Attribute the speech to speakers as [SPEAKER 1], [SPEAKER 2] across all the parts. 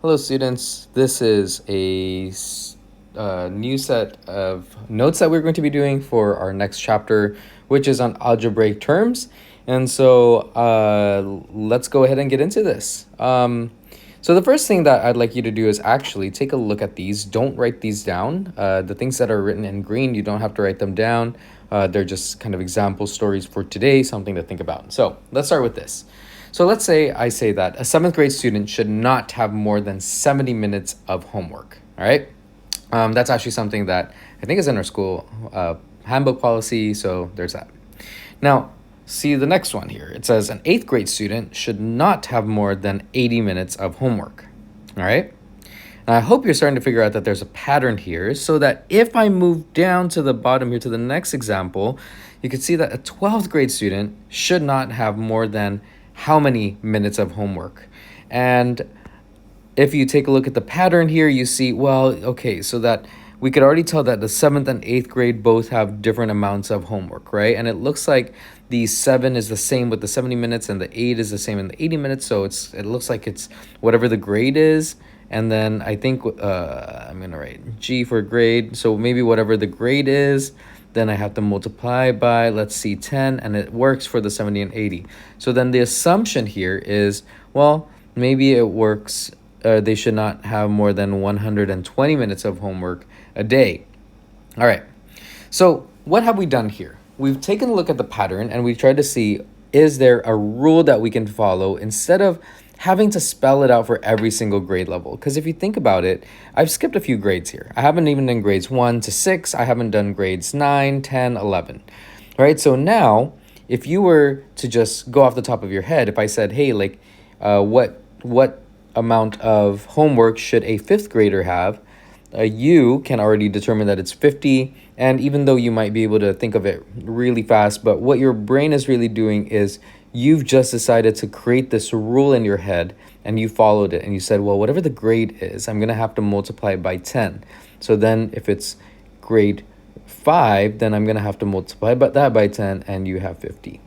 [SPEAKER 1] Hello students, this is a new set of notes that we're going to be doing for our next chapter, which is on algebraic terms. And so let's go ahead and get into this. So the first thing that I'd like you to do is actually take a look at these. Don't write these down. The things that are written in green, you don't have to write them down. They're just kind of example stories for today, something to think about. So let's start with this. So let's say I say that a 7th grade student should not have more than 70 minutes of homework, all right? That's actually something that I think is in our school handbook policy, so there's that. Now, see the next one here. It says an 8th grade student should not have more than 80 minutes of homework, all right? And I hope you're starting to figure out that there's a pattern here so that if I move down to the bottom here to the next example, you can see that a 12th grade student should not have more than how many minutes of homework. And if you take a look at the pattern here, you see, well, okay, so that we could already tell that the 7th and 8th grade both have different amounts of homework, right? And it looks like the 7 is the same with the 70 minutes and the 8 is the same in the 80 minutes. So it looks like it's whatever the grade is. And then I think I'm going to write G for grade. So maybe whatever the grade is, then I have to multiply by, let's see, 10, and it works for the 70 and 80. So then the assumption here is, well, maybe it works. They should not have more than 120 minutes of homework a day. All right. So what have we done here? We've taken a look at the pattern and we've tried to see, is there a rule that we can follow instead of having to spell it out for every single grade level? Because if you think about it, I've skipped a few grades here. I haven't even done grades 1 to 6. I haven't done grades 9, 10, 11. All right, so now if you were to just go off the top of your head, if I said, hey, like what amount of homework should a 5th grader have, you can already determine that it's 50. And even though you might be able to think of it really fast, but what your brain is really doing is you've just decided to create this rule in your head and you followed it and you said, well, whatever the grade is, I'm going to have to multiply it by 10. So then if it's grade 5, then I'm going to have to multiply that by 10 and you have 50.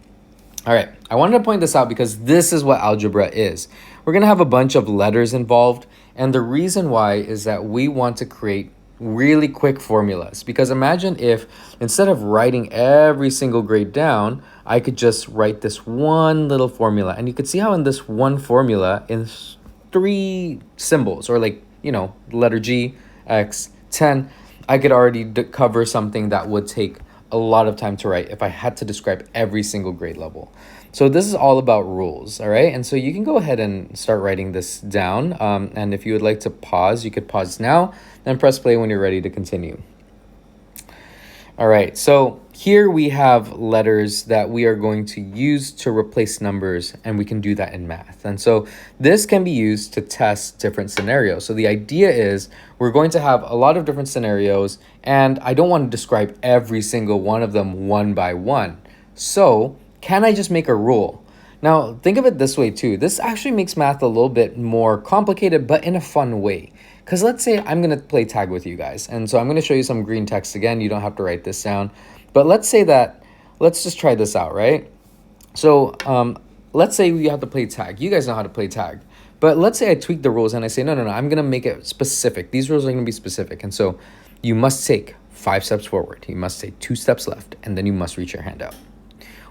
[SPEAKER 1] All right, I wanted to point this out because this is what algebra is. We're going to have a bunch of letters involved, and the reason why is that we want to create really quick formulas. Because imagine if instead of writing every single grade down, I could just write this one little formula. And you could see how in this one formula, in 3 symbols, or like, letter G, X, 10, I could already cover something that would take a lot of time to write if I had to describe every single grade level. So this is all about rules, all right? And so you can go ahead and start writing this down. And if you would like to pause, you could pause now, then press play when you're ready to continue. All right, so here we have letters that we are going to use to replace numbers, and we can do that in math. And so this can be used to test different scenarios. So the idea is we're going to have a lot of different scenarios, and I don't want to describe every single one of them one by one. So can I just make a rule? Now, think of it this way too. This actually makes math a little bit more complicated, but in a fun way. Because let's say I'm going to play tag with you guys. And so I'm going to show you some green text again. You don't have to write this down. But let's say that, let's just try this out, right? So let's say we have to play tag. You guys know how to play tag. But let's say I tweak the rules and I say, no, I'm going to make it specific. These rules are going to be specific. And so you must take 5 steps forward. You must take 2 steps left. And then you must reach your hand out.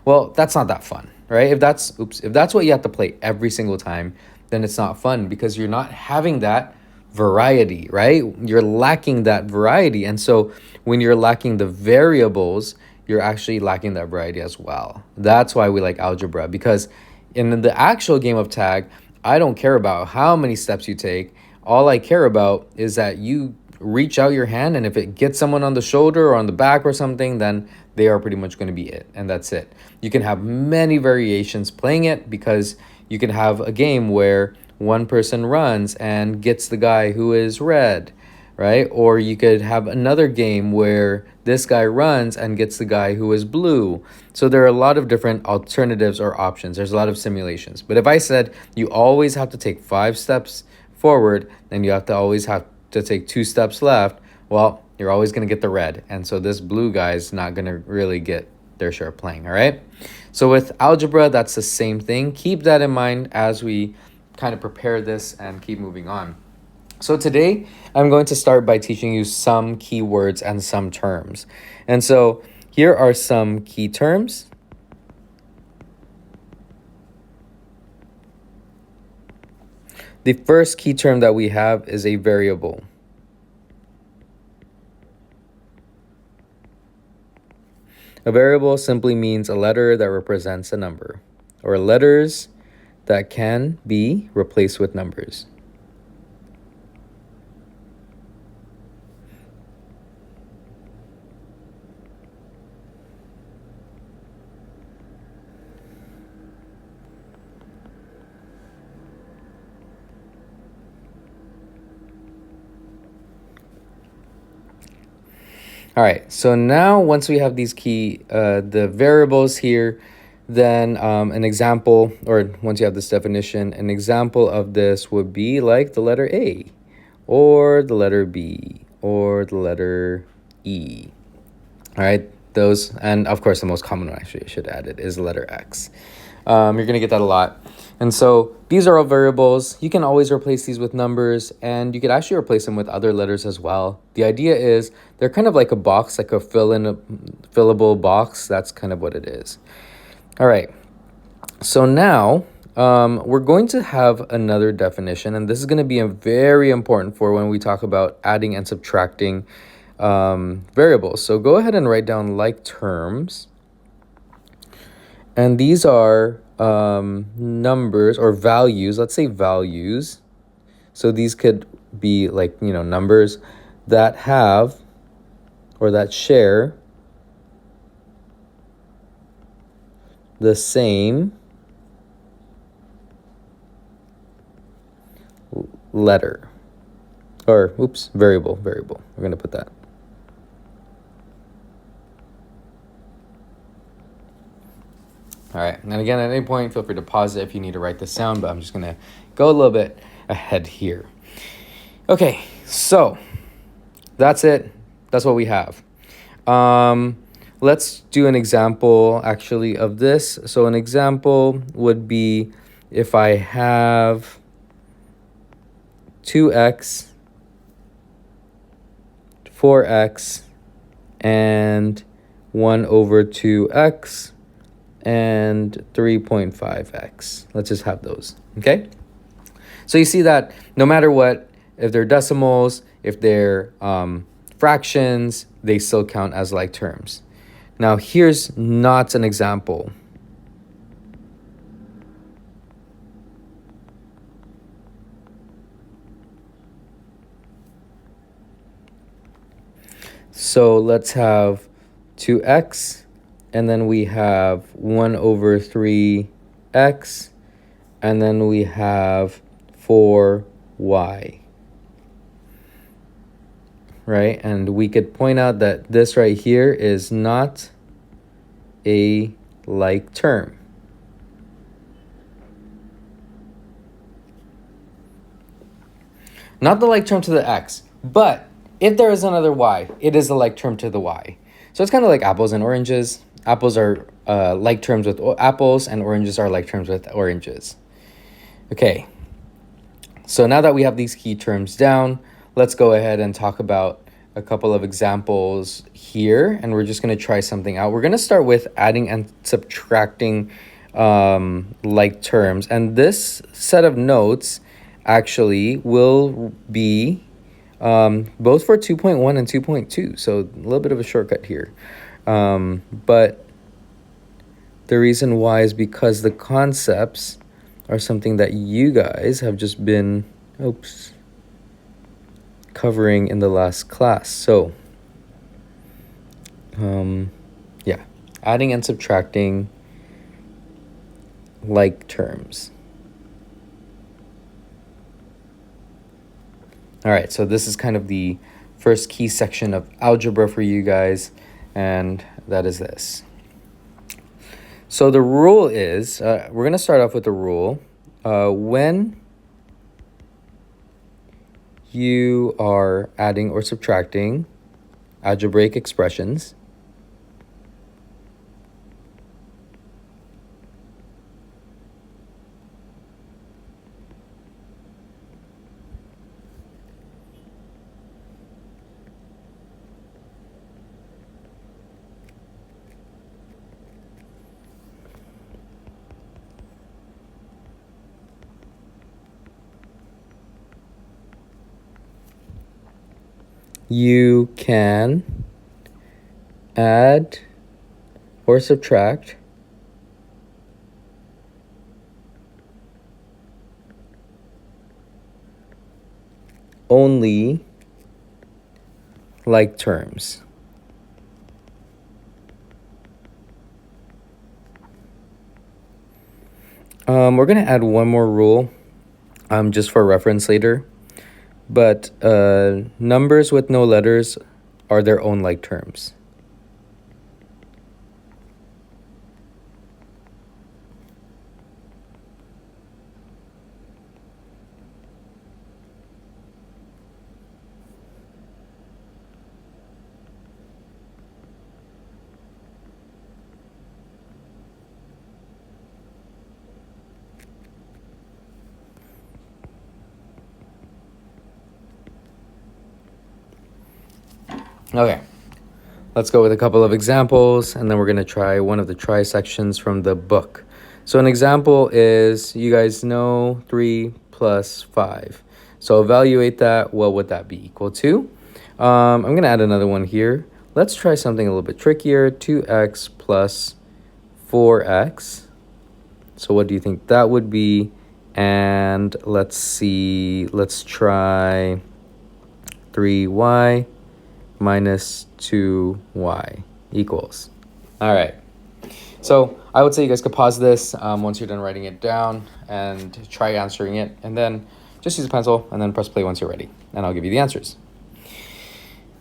[SPEAKER 1] Well, that's not that fun, right? If that's what you have to play every single time, then it's not fun because you're not having that variety, right? You're lacking that variety. And so when you're lacking the variables, you're actually lacking that variety as well. That's why we like algebra, because in the actual game of tag, I don't care about how many steps you take. All I care about is that you reach out your hand, and if it gets someone on the shoulder or on the back or something, then they are pretty much going to be it, and that's it. You can have many variations playing it because you can have a game where one person runs and gets the guy who is red, right? Or you could have another game where this guy runs and gets the guy who is blue. So there are a lot of different alternatives or options. There's a lot of simulations. But if I said you always have to take 5 steps forward, then you always have to take 2 steps left, well, you're always going to get the red. And so this blue guy is not going to really get their share of playing, all right? So with algebra, that's the same thing. Keep that in mind as we kind of prepare this and keep moving on. So today I'm going to start by teaching you some keywords and some terms. And so here are some key terms. The first key term that we have is a variable. A variable simply means a letter that represents a number, or letters that can be replaced with numbers. All right, so now once we have these the variables here, then an example, or once you have this definition, an example of this would be like the letter A, or the letter B, or the letter E. All right, those, and of course the most common one, actually I should add it, is the letter X. You're going to get that a lot. And so these are all variables. You can always replace these with numbers, and you could actually replace them with other letters as well. The idea is they're kind of like a box, like a fillable box. That's kind of what it is. All right. So now we're going to have another definition, and this is going to be very important for when we talk about adding and subtracting variables. So go ahead and write down like terms. And these are numbers or values. Let's say values. So these could be like, numbers that have or that share the same letter. Or, variable. We're going to put that. All right, and again, at any point, feel free to pause it if you need to write this down, but I'm just going to go a little bit ahead here. Okay, so that's it. That's what we have. Let's do an example, actually, of this. So an example would be if I have 2x, 4x, and 1 over 2x, and 3.5x. Let's just have those, okay? So you see that no matter what, if they're decimals, if they're fractions, they still count as like terms. Now here's not an example. So let's have 2x, and then we have 1 over 3x, and then we have 4y. Right? And we could point out that this right here is not a like term. Not the like term to the x, but if there is another y, it is a like term to the y. So it's kind of like apples and oranges. Apples are like terms with apples, and oranges are like terms with oranges. Okay, so now that we have these key terms down, let's go ahead and talk about a couple of examples here, and we're just going to try something out. We're going to start with adding and subtracting like terms, and this set of notes actually will be both for 2.1 and 2.2, so a little bit of a shortcut here. But the reason why is because the concepts are something that you guys have just been covering in the last class. So yeah, adding and subtracting like terms. All right, so this is kind of the first key section of algebra for you guys, and that is this. So the rule is, we're going to start off with the rule. When you are adding or subtracting algebraic expressions, you can add or subtract only like terms. We're going to add one more rule just for reference later. But numbers with no letters are their own like terms. Okay, let's go with a couple of examples, and then we're going to try one of the try sections from the book. So an example is, you guys know 3 plus 5. So evaluate that. What would that be equal to? I'm going to add another one here. Let's try something a little bit trickier. 2x plus 4x. So what do you think that would be? And let's see. Let's try 3y minus 2y equals. All right. So I would say you guys could pause this once you're done writing it down and try answering it. And then just use a pencil and then press play once you're ready. And I'll give you the answers.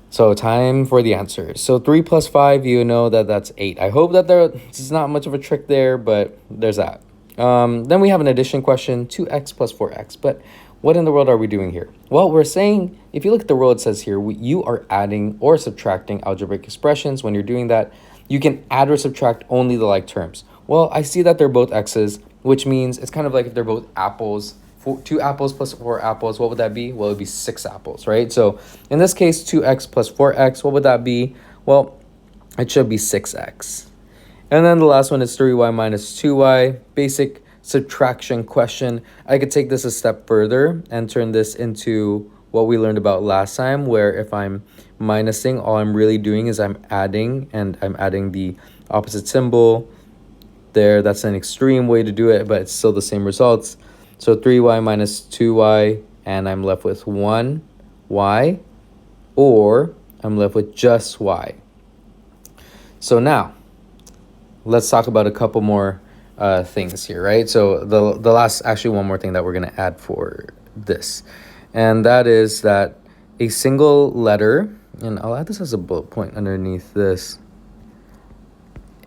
[SPEAKER 1] So time for the answers. So 3 plus 5, you know that that's 8. I hope that there's not much of a trick there, but there's that. Then we have an addition question, 2x plus 4x. But what in the world are we doing here? Well, we're saying, if you look at the rule, it says here, you are adding or subtracting algebraic expressions. When you're doing that, you can add or subtract only the like terms. Well, I see that they're both x's, which means it's kind of like if they're both apples. 2 apples plus 4 apples, what would that be? Well, it would be 6 apples, right? So in this case, 2x plus 4x, what would that be? Well, it should be 6x. And then the last one is 3y minus 2y, basic subtraction question. I could take this a step further and turn this into what we learned about last time, where if I'm minusing, all I'm really doing is I'm adding, and I'm adding the opposite symbol there. That's an extreme way to do it, but it's still the same results. So 3y minus 2y, and I'm left with 1y, or I'm left with just y. So now, let's talk about a couple more things here, right? So the last, actually one more thing that we're going to add for this, and that is that a single letter, and I'll add this as a bullet point underneath this,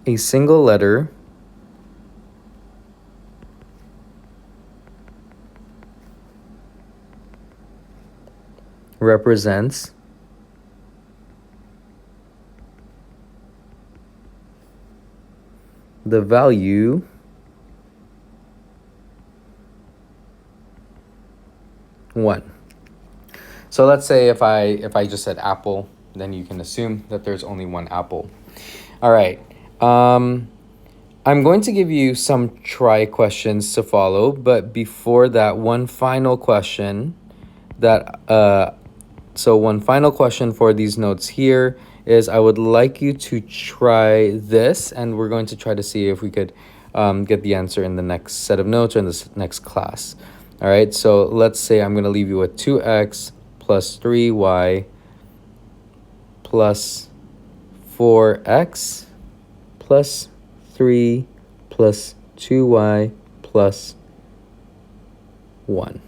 [SPEAKER 1] a single letter represents the value one. So let's say if I just said apple, then you can assume that there's only one apple. All right. I'm going to give you some try questions to follow, but before that, one final question for these notes here is, I would like you to try this, and we're going to try to see if we could get the answer in the next set of notes or in this next class. All right, so let's say I'm going to leave you with 2x plus 3y plus 4x plus 3 plus 2y plus 1.